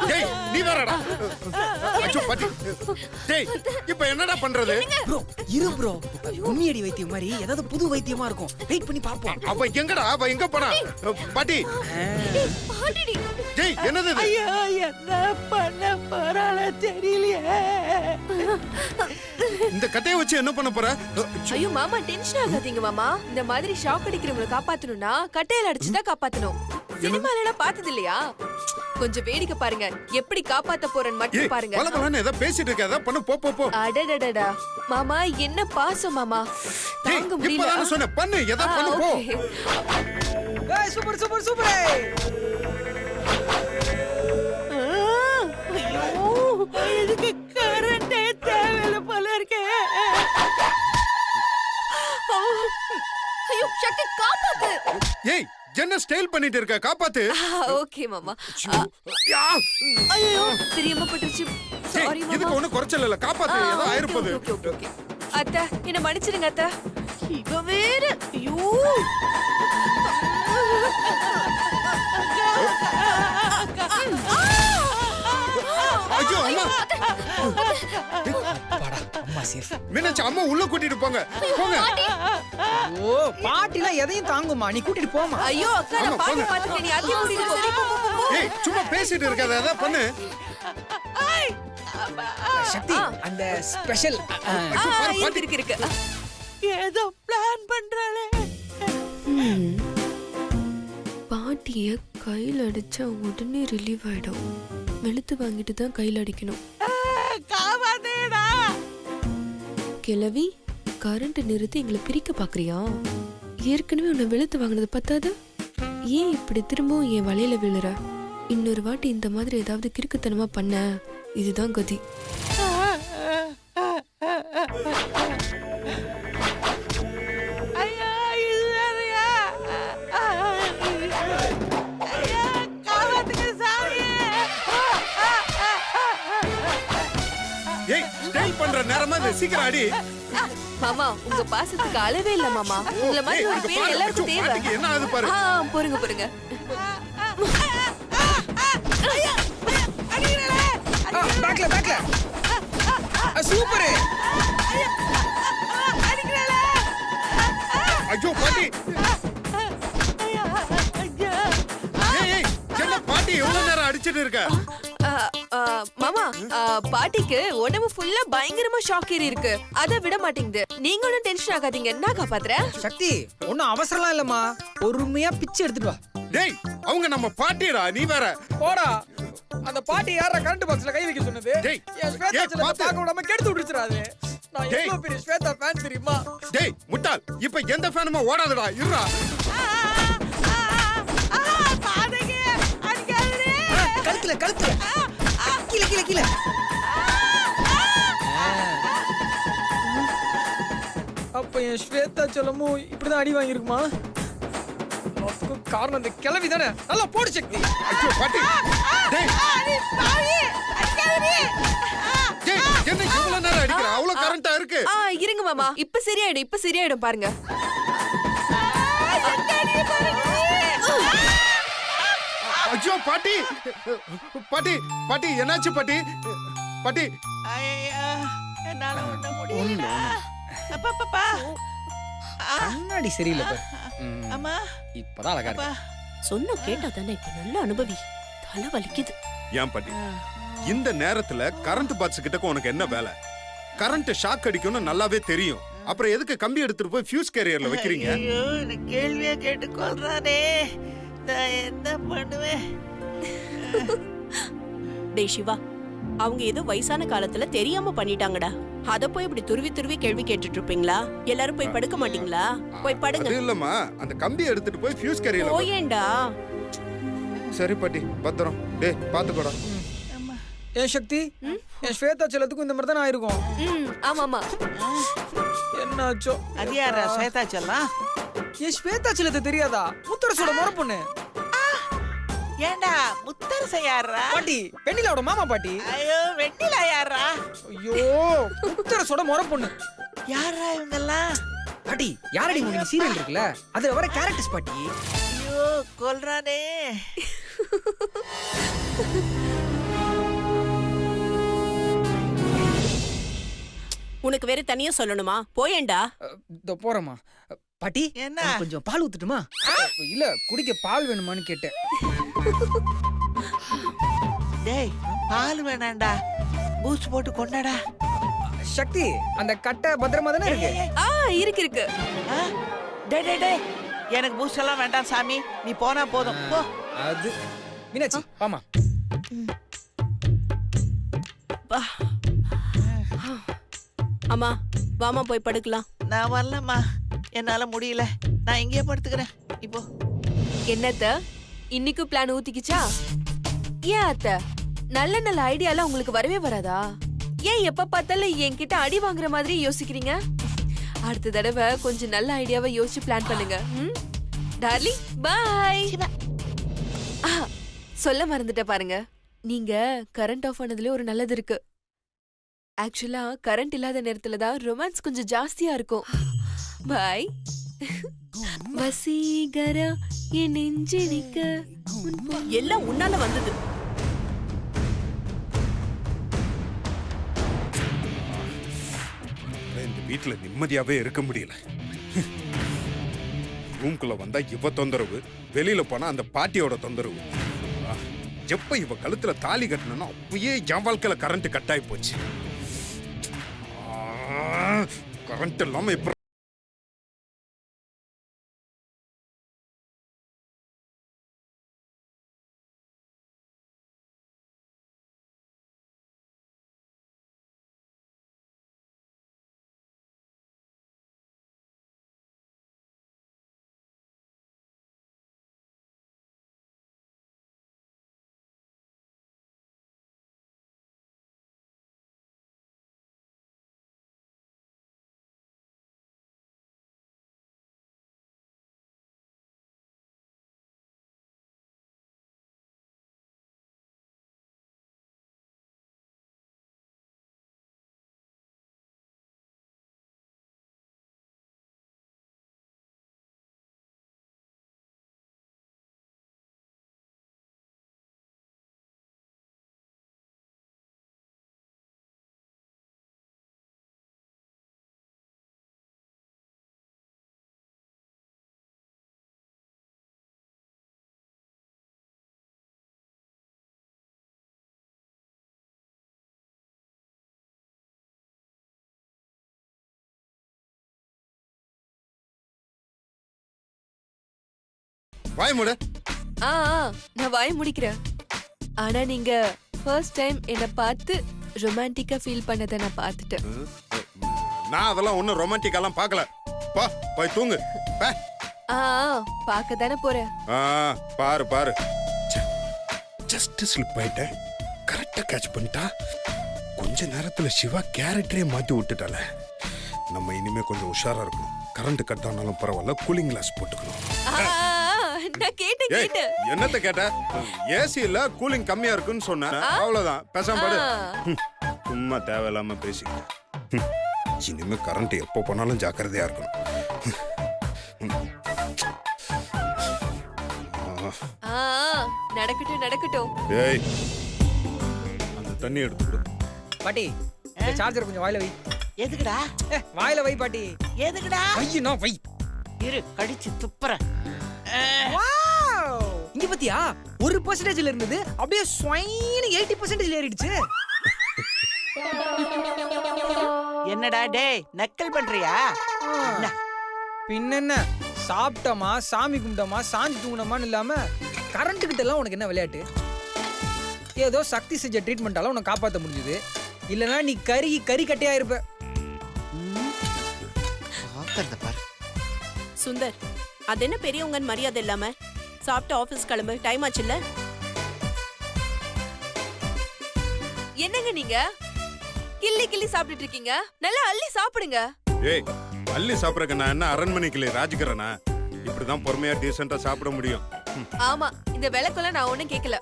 டேய் நீ வரடா. அச்சோ பாட்டி. டேய் இப்போ என்னடா பண்றது? ப்ரோ இரு ப்ரோ. கும்மியடி வைத்தியம் மாதிரி ஏதாவது புது வைத்தியமா இருக்கும். வெயிட் பண்ணி பாப்போம். அவ எங்கடா? அவ எங்க போனா? பாட்டி. பாட்டி. டேய் என்னது இது? ஐயோ என்ன பண்ண போறாளோ தெரியலையே. இந்த கட்டைய வச்சு என்ன பண்ண போற? ஐயோ மாமா டென்ஷன் ஆகாதீங்க மாமா. இந்த மாதிரி ஷாக் அடிக்கிறவங்கள காப்பாத்தணும்னா கட்டையில அடிச்சு தான் காப்பாத்தணும். சினிமால எல்லாம் பார்த்தது இல்லையா? கொஞ்சம் வேடிக்கை பாருங்க. எப்படி காப்பாத்த போறேன்னு மட்டும் பாருங்க. பலபலன்னு ஏதோ பேசிட்டு இருக்க. அத பண்ணு போ போ போ. அடடடடா. மாமா என்ன பாசம் மாமா. தாங்க முடியல. இப்பதான் சொன்ன பண்ணு ஏதோ பண்ணு போ. ஏய் சூப்பர் சூப்பர் சூப்பர். ஐயோ இதுக்கு கரண்டே தேவையில்ல போல இருக்கே. ஐயோ சக்தி காப்பாத்து. ஏய் என்ன ஸ்டைல் பண்ணிட்டு இருக்க? காப்பாத்து. ஓகே மாமா. ஐயோ தெரியாம பட்டுச்சு. சாரி மாமா. இதுக்கு ஒண்ணு குறைச்சல இல்ல. காப்பாத்து. ஏதோ ஆயிருப்பது. ஓகே. அத்தை என்ன மன்னிச்சிடுங்க அத்தை. இவ வேற. ஐயோ ஐயோ அம்மா. பாடா அம்மா சேஃப். மீனாட்சி அம்மா உள்ள கூட்டிட்டு போங்க. போங்க. ஓ பாட்டினா எதையும் தாங்குமா. நீ கூட்டிட்டு போமா. ஐயோ அக்கா நான் பாத்து பாத்துக்க. நீ அத்தை கூட்டிட்டு சரி போ. ஏய் சும்மா பேசிட்டு இருக்காத. அத பண்ணு. சக்தி அந்த ஸ்பெஷல் இருக்கு. ஏதோ பிளான் பண்றாளே. பாட்டிய கையில் அடிச்சா உடனே ரிலீவ் ஆயிடும். வெளுத்து வாங்கிட்டு தான் கையில் அடிக்கணும். காவாதேடா. கிழவி கரண்ட் நிறுத்தி எங்களை பிரிக்க பாக்குறியா? ஏற்கனவே உன்னை வெளுத்து வாங்கினது பத்தாது. ஏன் இப்படி திரும்பவும் என் வலையில விழுற? இன்னொரு வாட்டி இந்த மாதிரி ஏதாவது கிறுக்குத்தனமா பண்ண இதுதான் கதி. ஐயா இது வேறயா. ஐயா காவாதுங்க சாமி. ஏய் ஸ்டைல் பண்ற நேரமா சீக்கிரம் அடி. மாமா உங்க பாசத்துக்கு அளவே இல்ல மாமா. உங்களை மாதிரி ஒரு பேர் எல்லாருக்கும் தேவை. என்ன ஆகுது பாரு. பொறுங்க. பேக்ல சூப்பர். ஐயோ பாட்டி. ஏய் என்ன பாட்டி எவ்வளவு நேரம் அடிச்சிட்டு இருக்க? மாமா பாட்டிக்கு உடம்பு ஃபுல்லா பயங்கரமா ஷாக் ஏறி இருக்கு. அத விட மாட்டேங்குது. நீங்க ஒன்னும் டென்ஷன் ஆகாதீங்க. நான் காப்பாத்துறேன். சக்தி ஒன்னும் அவசரம்லாம் இல்லம்மா. பொறுமையா பிச்சு எடுத்துட்டு வா. டேய் அவங்க நம்ம பாட்டிடா. நீ வேற போடா. அந்த பாட்டி யாரா கரண்ட் பாக்ஸ்ல கை வைக்க சொன்னது? டேய் என் ஸ்வேதா செல்ல பாக்க விடாம கெடுத்து விட்டுறாதே. நான் எவ்வளவு பெரிய ஸ்வேதா ஃபேன் தெரியுமா? டேய் முட்டாள். இப்ப எந்த ஃபேனுமா ஓடாதடா. இருடா. பாதகே அடிக்காதே. கழுத்துல கீழ அப்ப என் ஸ்வேதா செல்லமும் இப்படிதான் அடி வாங்கிருக்குமா? அதுக்கு காரணம் இந்த கிளவி தானே. நல்லா போடு சக்தி. ஐயோ பாட்டி. டேய் பாவி அடிக்காதே. டேய் என்ன இவ்வளவு நேரம் அடிக்கிற? அவ்வளவு கரண்டா இருக்கு. இருங்க மாமா. இப்ப சரியாயிடும் பாருங்க. ஐயோ பாட்டி. பாட்டி என்னாச்சு பாட்டி? பாட்டி ஐயா என்னால ஒண்ண முடியல. அப்பா கண்ணாடி சரியில்லை பாரு. அம்மா இப்பதான் அழகா இருக்கு. சொன்ன கேட்டா தானே இப்ப நல்ல அனுபவி. தலை வலிக்குது. ஏன் பாட்டி இந்த நேரத்துல கரண்ட் பாக்ஸ் கிட்டக்கு உனக்கு என்ன வேலை? கரண்ட் ஷாக் அடிக்கும்னு நல்லாவே தெரியும். அப்புறம் எதுக்கு கம்பி எடுத்துட்டு போய் ஃபியூஸ் கேரியர்ல வைக்கிறீங்க? ஐயோ எனக்கு கேள்வியா கேட்டு கொள்றானே, நான் என்ன பண்ணுவேன்? டேய் சிவா, அவங்க ஏதோ வயசான காலத்துல தெரியாம பண்ணிட்டாங்கடா. அத போய் இப்படி துருவி துருவி கேள்வி கேட்டுட்டு இருப்பீங்களா? எல்லாரும் போய் படுக்க மாட்டீங்களா? போய் படுங்க. அது இல்லம்மா, அந்த கம்பி எடுத்துட்டு போய் ஃபியூஸ் கேரியர்ல போயேண்டா. சரி பாட்டி, பத்திரம். டேய் பாத்துக்கோடா. ஏன் சக்தி, என் ஸ்வேதா செல்லத்துக்கும் இந்த மாதிரி தானே ஆயிருக்கும். ஆமா ஆமா. என்னாச்சோ? அது யாரா ஸ்வேதா செல்லம்? என் ஸ்வேதா செல்லத்தை தெரியாதா? முத்தரசோட முறை பொண்ணு. ஏண்டா முத்தரச யாரா? பாட்டி, வெண்ணிலாவோட மாமா பாட்டி. ஐயோ வெண்ணிலா யாரா? ஐயோ, முத்தரசோட முறை பொண்ணு. யாரா இவங்கெல்லாம்? பாட்டி, யாரடி உங்க சீரியல் இருக்குல்ல, அதுல வர கேரக்டர்ஸ் பாட்டி. ஐயோ கொல்றானே. உனக்கு வேற தனியா சொல்லணுமா? போயேண்டா. இதோ போறேம்மா. பாட்டி, என்ன? எனக்கு கொஞ்சம் பால் ஊத்துட்டுமா? இல்ல, குடிக்க பால் வேணுமான்னு கேட்டேன். டேய் பால் வேணாண்டா, பூஸ்ட் போட்டு கொண்டாடா. சக்தி, அந்த கட்டை பத்திரமா தானே இருக்கு? இருக்கு இருக்கு. ஆ? டேய் டேய் டேய், எனக்கு பூஸ்ட் எல்லாம் வேண்டாம் சாமி, நீ போனா போதும் போ. அது மீனாட்சி, ஆமா. அம்மா வாமா போய் படுக்கலாம். நான் வரலம்மா, என்னால முடியல, நான் இங்கேயே படுத்துக்கிறேன். இப்போ என்னத்த இன்னைக்கு பிளான் ஊத்திக்கிச்சா? ஏன் அத்த, நல்ல நல்ல ஐடியாலாம் உங்களுக்கு வரவே வராதா? ஏன் எப்ப பார்த்தாலும் என்கிட்ட அடி வாங்குற மாதிரி யோசிக்கிறீங்க? அடுத்த தடவை கொஞ்சம் நல்ல ஐடியாவை யோசிச்சு பிளான் பண்ணுங்க. டார்லிங் பாய். சொல்ல மறந்துட்ட பாருங்க, நீங்க கரண்ட் ஆஃப் ஆனதுல ஒரு நல்லது இருக்கு. ஆக்சுவலா கரண்ட் இல்லாத நேரத்துல தான் ரொமான்ஸ் கொஞ்சம் ஜாஸ்தியா இருக்கும். பாய். வசீகரா என் நெஞ்சினிக்க எல்லாம் உன்னால வந்தது. இந்த வீட்டுல நிம்மதியாவே இருக்க முடியல. ரூம்குள்ள வந்தா இவ தொந்தரவு, வெளியில போனா அந்த பாட்டியோட தொந்தரவு. எப்ப இவ கழுத்துல தாலி கட்டணும்னா அப்பயே என் வாழ்க்கையில கரண்ட் கட் ஆகி போச்சு. கரண்ட் இல்லாம இப்ப வாய் மூடு. நான் வாய முடிக்கிறேன். ஆனா நீங்க ஃபர்ஸ்ட் டைம் என்ன பார்த்து ரொமான்டிக்கா ஃபீல் பண்ணதை நான் பார்த்துட்டேன். நான் அதெல்லாம் ஒன்னும் ரொமான்டிக்காலாம் பார்க்கல. பா, போய் தூங்கு. பார்க்க தானே போறேன். பாரு பாரு, ஜஸ்ட் ஸ்லிப் ஆயிட்டேன். கரெக்டா கேட்ச் பண்ணிட்டா. கொஞ்ச நேரத்துல சிவா கேரக்டரே மாத்தி விட்டுட்டால. நம்ம இனிமே கொஞ்சம் உஷாரா இருக்கணும். கரண்ட் கட் ஆனாலும் பரவாயில்ல, கூலிங் கிளாஸ் போட்டுக்கணும். நான் கேட்டேன். என்னத்த கேட்ட? ஏசி இல்ல, கூலிங் கம்மியா இருக்குன்னு சொன்னேன், அவ்வளவுதான். பேசாம பாடு. சும்மா தேவையில்லாம பேசிக்கிட்டேன். இனிமே கரண்ட் எப்போ போனாலும் ஜாக்கிரதையா இருக்கணும். நடக்கட்டும் நடக்கட்டும். ஏய், அந்த தண்ணி எடுத்து பாட்டி, இந்த சார்ஜர் கொஞ்சம் வாயில வை. எதுக்குடா? வாயில வை பாட்டி. எதுக்குடா? வையினா வை. இரு, கடிச்சு துப்புறேன். இங்க பாத்தியா 1% இருந்தது அப்படியே ஸ்வைன்னு 80% ஏறிடுச்சு. என்னடா டேய் நக்கல் பண்றியா? என்ன? பின்னென்ன சாப்பிட்டோமா சாமி கும்பிட்டோமா சாஞ்சி தூங்கினோமான்னு இல்லாம கரண்ட் கிட்ட எல்லாம் உனக்கு என்ன விளையாட்டு? ஏதோ சக்தி செஞ்ச ட்ரீட்மெண்டால உன்னை காப்பாற்ற முடிஞ்சது. இல்லைன்னா நீ கறி கட்டையா இருப்ப. பாக்கறத பாரு. சுந்தர், அது என்ன பெரியவங்கன்னு மரியாதை இல்லாம? சாப்பிட்டு ஆபீஸ் கிளம்பு, டைம் ஆச்சுல்ல. என்னங்க நீங்க கிள்ளி சாப்பிட்டுட்டு இருக்கீங்க? நல்லா அள்ளி சாப்பிடுங்க. ஏய், அள்ளி சாப்பிட்றக்கு நான் என்ன அரண்மனைக்குள்ளே ராஜுக்கிறேனா? இப்படிதான் பொறுமையா டீசெண்டா சாப்பிட முடியும். ஆமா, இந்த விளக்கெல்லாம் நான் ஒண்ணும் கேட்கல.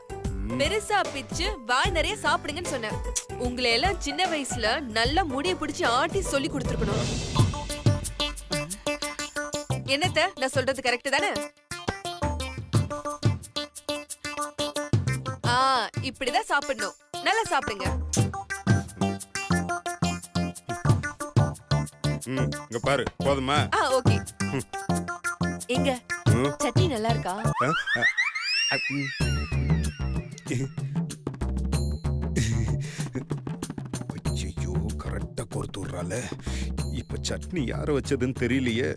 பெருசா பிச்சு வாய் நிறைய சாப்பிடுங்கன்னு சொன்னேன். உங்களை எல்லாம் சின்ன வயசுல நல்லா முடிய பிடிச்சு ஆட்டி சொல்லி கொடுத்துருக்கணும். என்னத்த நான் சொல்றது கரெக்ட் தானே? இப்படிதான் சாப்பிடணும். நல்லா சாப்பிடுங்க. இங்க பாரு, போதுமா? ஓகே. எங்க சட்னி நல்லா இருக்கா? ஐயோ, கரெக்டா கோர்த்து விடுறால. இப்ப சட்னி யார வச்சதுன்னு தெரியலையே.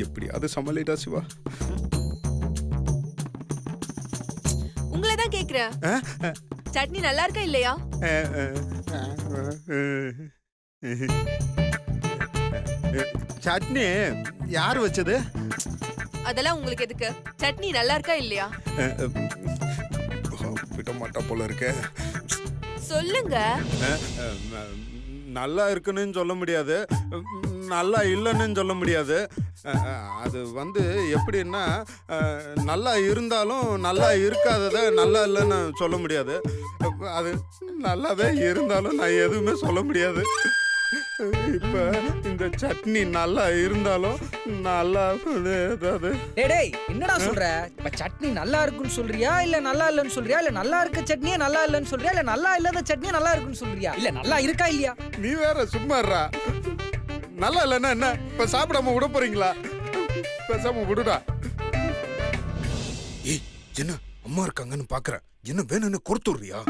எப்படியாவது சமாளிடா சிவா. உங்களை தான் கேக்குறேன். சட்னி நல்லா இருக்கா இல்லையா? சட்னி யார் வச்சது? அதெல்லாம் உங்களுக்கு எதுக்கு? சட்னி நல்லா இருக்கா இல்லையா? விட மாட்டா போல இருக்க. சொல்லுங்க. நல்லா இருக்குன்னு சொல்ல முடியாது, நல்லா இல்லைன்னு சொல்ல முடியாது. அது வந்து எப்படின்னா, நல்லா இருந்தாலும் நல்லா இருக்காததை நல்லா இல்லைன்னு சொல்ல முடியாது. அது நல்லாவே இருந்தாலும் நான் எதுவுமே சொல்ல முடியாது. இப்ப இந்த சட்னி நல்லா இருந்தாலும் நல்லா ஏதாவது. டேய் என்னடா சொல்ற? இப்ப சட்னி நல்லா இருக்குன்னு சொல்றியா இல்ல நல்லா இல்லன்னு சொல்றியா? இல்ல நல்லா இருக்க சட்னியே நல்லா இல்லன்னு சொல்றியா? இல்ல நல்லா இல்லாத சட்னியே நல்லா இருக்குன்னு சொல்றியா? இல்ல நல்லா இருக்கா இல்லையா? நீ வேற சும்மாறா. நல்லா இல்லைன்னா என்ன? இப்ப சாப்பிடாம விட போறீங்களா? பேசாம விடுடா. ஏய், என்ன அம்மா இருக்காங்கன்னு பாக்குறேன். என்ன வேணும்னு கொடுத்துடுறியா?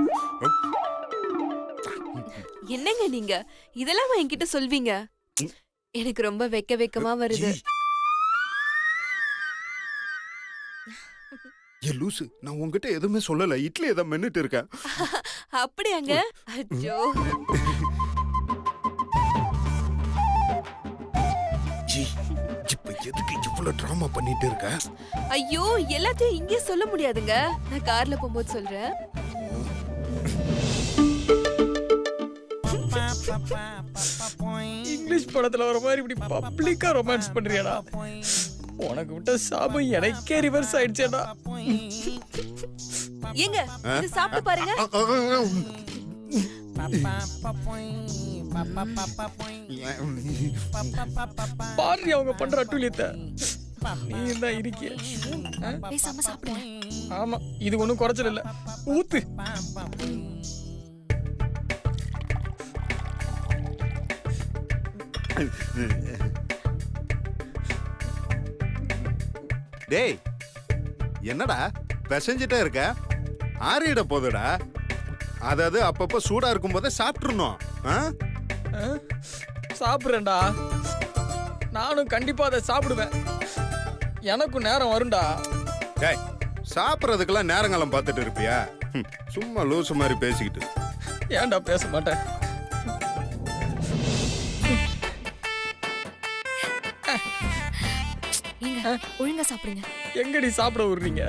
என்னங்க நீங்க இதெல்லாம் என்கிட்ட சொல்வீங்க? எனக்கு ரொம்ப வெக்கமா வருது. ஏ லூசு, நான் உங்ககிட்ட எதுவுமே சொல்லல. இட்லி ஏதாவது மென்னுட்டு இருக்கேன். அப்படியாங்க? அச்சோ. இப்ப எதுக்கு இவ்வளவு டிராமா பண்ணிட்டு இருக்க? ஐயோ, எல்லாத்தையும் இங்கே சொல்ல முடியாதுங்க. நான் கார்ல போகும்போது சொல்றேன். இங்கிலீஷ் படத்துல வர மாதிரி இப்படி பப்ளிக்கா ரொமான்ஸ் பண்றியாடா? உனக்கு விட்ட சாபம் எனக்கே ரிவர்ஸ் ஆயிடுச்சேடா. ஏங்க இது சாப்பிட்டு பாருங்க. பாரு அவங்க பண்ற அட்டுலியத்தை. நீ தான் இருக்கிய. பேசாம சாப்பிடுங்க. ஆமா, இது ஒண்ணும் குறைச்சல் இல்ல. ஊத்து. டேய், என்னடா பிசைஞ்சிட்டே இருக்க? ஆறிட போதுடா. அதாவது அப்பப்ப சூடா இருக்கும் போதே சாப்பிட்டுறணும். சாப்பிடுறேன்டா. நானும் கண்டிப்பா அதை சாப்பிடுவேன். எனக்கும் நேரம் வரும்டா. டேய், சாப்பிட்றதுக்கெல்லாம் நேரங்காலம் பார்த்துட்டு இருப்பியா? சும்மா லூசு மாதிரி பேசிக்கிட்டு. ஏன்டா பேச மாட்டேன்? ஒழுங்கா சாப்பிடுங்க. எங்கடி சாப்பிட விடுறீங்க?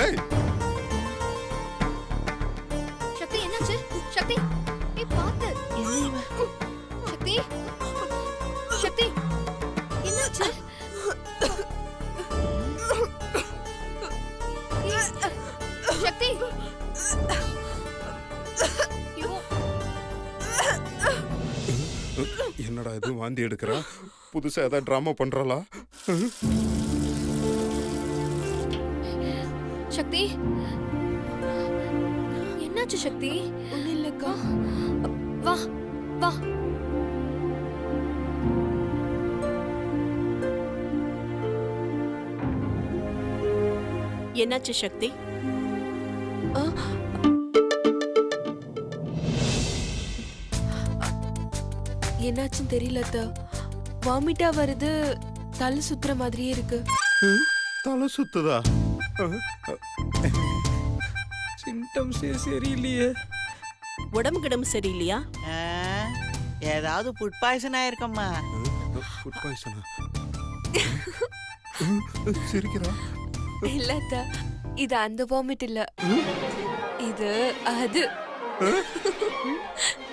ஏய், சக்தி என்னாச்சு? சக்தி ஏய் பாத்து. சக்தி சக்தி என்னாச்சு? சக்தி என்னடா இது வாந்தி எடுக்கிறா? புதுசா ஏதாவது டிராமா பண்றாளா? சக்தி என்னாச்சு? சக்தி ஒன்னும் இல்லக்கா. வா வா. என்னாச்சு சக்தி? என்னாச்சுன்னு தெரியல அத்தை. வாமிட்டா வருது, தலை சுத்துற மாதிரியே இருக்கு. தலை சுத்துதா? சிம்டம்ஸே சரியில்லையே. உடம்பு கிடம்பு சரியில்லையா? ஆ, ஏதாவது ஃபுட் பாய்சன் ஆயிருக்கம்மா. ஃபுட் பாய்சனா? சிரிக்கிறா? இல்ல அத்தை, இது அந்த வாமிட் இல்ல, இது அது.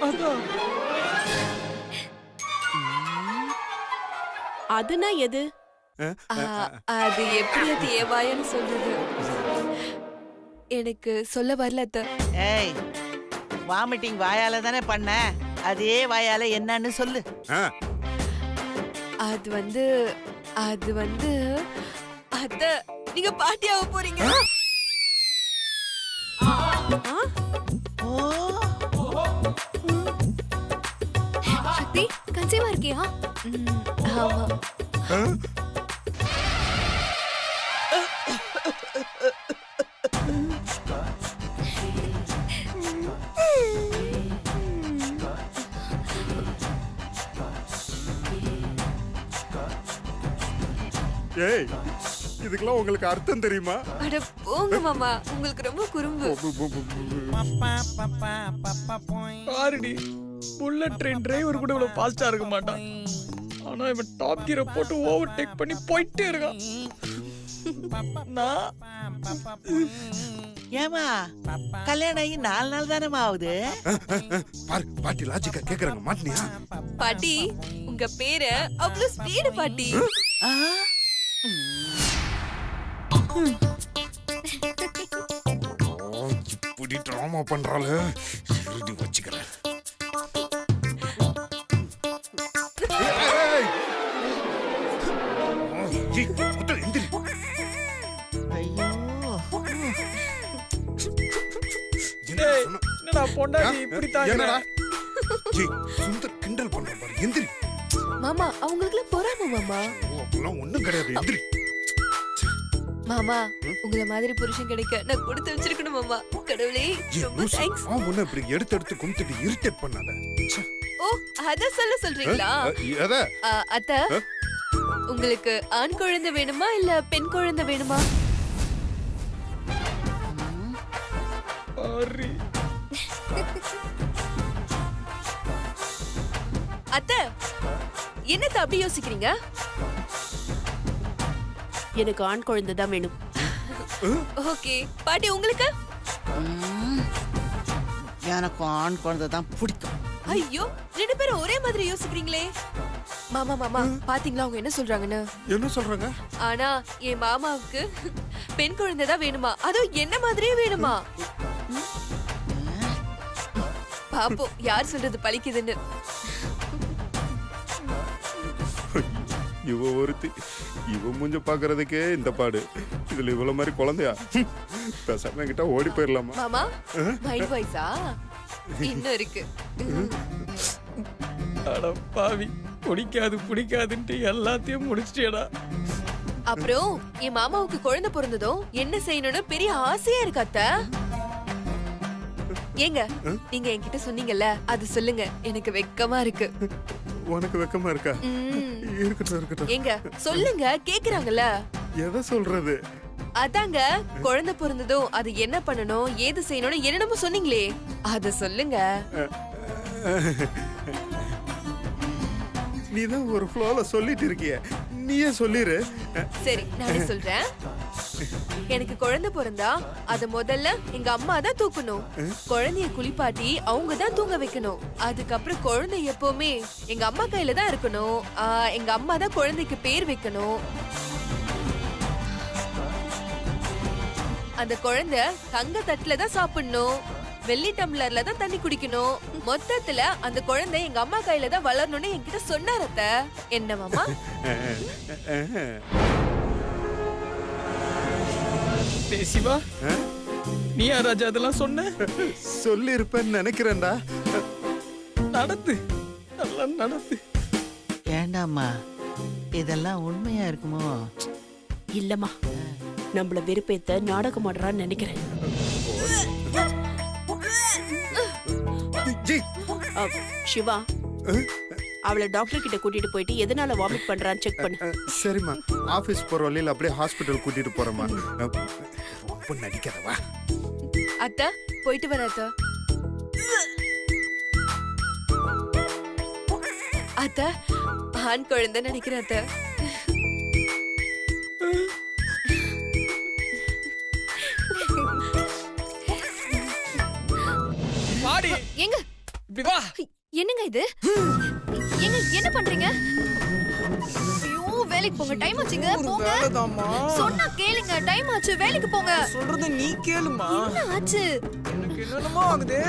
அதான் அதுனா எது? அது எப்படி அது ஏவாயன்னு சொல்றது எனக்கு சொல்ல வரல அத்தை. ஏய், வாமிட்டிங் வாயால தானே பண்ண, அதே வாயால என்னன்னு சொல்லு. அது வந்து அத்தை, நீங்க பாட்டியாக போறீங்க. ஓ, சக்தி கன்சீவா இருக்கியா? ஆமா. ஏய், இதுக்கெல்லாம் உங்களுக்கு அர்த்தம் தெரியுமா? அட போங்க மாமா, உங்களுக்கு ரொம்ப குறும்பு. பாருடி, புல்லட் ட்ரெயின் டிரைவர் கூட இவ்வளவு ஃபாஸ்டா இருக்க மாட்டான். ஆனா இவன் டாப் கியரை போட்டு ஓவர் டேக் பண்ணி போயிட்டே இருக்கான். நான் ஏமா கல்யாணம் ஆகி 4 நாள் தானேமா ஆகுது? பாரு, பாட்டி லாஜிக்கா கேக்குறாங்க, மாட்டினியா? பாட்டி, உங்க பேரு அவ்வளவு ஸ்பீடு பாட்டி. ஆ? இப்படி ட்ராமா பண்றாளு, எழுதி வச்சுக்கிறேன். ஐயோ, டேய், என்னடா பொண்டாட்டி இப்படி தாங்க? சுந்தர் கிண்டல் பண்ற பாரு, எந்திரி. மாமா, அவங்களுக்கு பொறாம மாமா. அப்பெல்லாம் ஒண்ணும் கிடையாது, எந்திரி. மாமா, உங்கள மாதிரி புருஷன் கிடைக்க நான் கொடுத்து வச்சிருக்கணும் மாமா. கடவுளே, ரொம்ப தேங்க்ஸ். உன்னை இப்படி எடுத்து கும்பிட்டு இரிட்டேட் பண்ணாத. ஓ, அத சொல்றீங்களா? எத? அத்தை, உங்களுக்கு ஆண் குழந்தை வேணுமா இல்ல பெண் குழந்தை வேணுமா? பாரு, அத்தை, என்னத்த அப்படி யோசிக்கிறீங்க? எனக்கு ஆண் குழந்தை தான் வேணும். ஓகே பாட்டி, உங்களுக்கு? எனக்கு ஆண் குழந்தை தான் பிடிக்கும். ஐயோ, 2 பேரும் ஒரே மாதிரி யோசிக்கிறீங்களே. மாமா மாமா, பாத்தீங்களா அவங்க என்ன சொல்றாங்கன்னு? என்ன சொல்றாங்க? ஆனா என் மாமாவுக்கு பெண் குழந்தை தான் வேணுமா, அதுவும் என்ன மாதிரியே வேணுமா. பாப்போம் யார் சொல்றது பலிக்குதுன்னு. இவ ஒருத்தி, இவ மூஞ்ச பாக்குறதுக்கே இந்த பாடு, இதுல இவ்வளவு மாதிரி குழந்தையா? பேசாம கிட்ட ஓடி போயிடலாமா? மாமா, மைண்ட் வாய்ஸா இன்னும் இருக்கு. அட பாவி, பிடிக்காதுன்ட்டு எல்லாத்தையும் முடிச்சிட்டேடா. அப்புறம் என் மாமாவுக்கு குழந்தை பிறந்ததும் என்ன செய்யணும்னு பெரிய ஆசையா இருக்கு அத்தை. ஏங்க, நீங்க என்கிட்ட சொன்னீங்கல்ல, அது சொல்லுங்க, எனக்கு வெக்கமா இருக்கு. உனக்கு வெக்கமா இருக்கா? இருக்கட்டும் இருக்கட்டும். ஏங்க சொல்லுங்க, கேக்குறாங்கல்ல. எதை சொல்றது? அதாங்க, குழந்தை பிறந்ததும் அது என்ன பண்ணணும், ஏது செய்யணும்னு என்னென்னமோ சொன்னீங்களே, அத சொல்லுங்க. நீதான் ஒரு ஃப்ளோல சொல்லிட்டு இருக்கிய, நீயே சொல்லிரு. சரி, நானே சொல்றேன். எனக்கு குழந்தை பிறந்தா அத முதல்ல எங்க அம்மா தான் தூக்கணும். குழந்தைய குளிப்பாட்டி அவங்க தான் தூங்க வைக்கணும். அதுக்கப்புறம் குழந்தை எப்பவுமே எங்க அம்மா கையில தான் இருக்கணும். எங்க அம்மா தான் குழந்தைக்கு பேர் வைக்கணும். அந்த குழந்தை தங்க தட்டுல தான் சாப்பிடணும், வெள்ளி டம்ளர்ல தான் தண்ணி குடிக்கணும். மொத்தத்துல அந்த குழந்தை எங்க அம்மா கையில தான் வளரணும்னு என்கிட்ட சொன்னார் அத்தை. என்ன மாமா? டேய் சிவா, நீ ராஜா அதெல்லாம் சொன்ன? சொல்லி இருப்பேன்னு நினைக்கிறேன்டா. நடத்து நல்லா நடத்து. ஏண்டாம்மா இதெல்லாம் உண்மையா இருக்குமோ? இல்லம்மா, நம்மள வெறுப்பேத்த நாடகம் ஆடுறான்னு நினைக்கிறேன். ஜி சிவா, அவளை டாக்டர் கிட்ட கூட்டிட்டு போயிட்டு எதனால வாமிட் பண்றான்னு செக் பண்ணு. சரிம்மா, ஆபீஸ் போற வழியில் அப்படியே ஹாஸ்பிட்டல் கூட்டிட்டு போறேம்மா. ரொம்ப நடிக்காதவா. அத்தை போயிட்டு வர அத்தை. அத்தை ஆண் குழந்தை நினைக்கிறேன் அத்தை. வாடி எங்க இப்படி வா. என்னங்க இது? எங்க என்ன பண்றீங்க? ஐயோ, வேலைக்கு போங்க, டைம் ஆச்சுங்க. போங்க. வேலைதாம்மா. சொன்னா கேளுங்க, டைம் ஆச்சு, வேலைக்கு போங்க. சொல்றத நீ கேளுமா. என்ன ஆச்சு? எனக்கு என்னென்னமோ ஆகுது.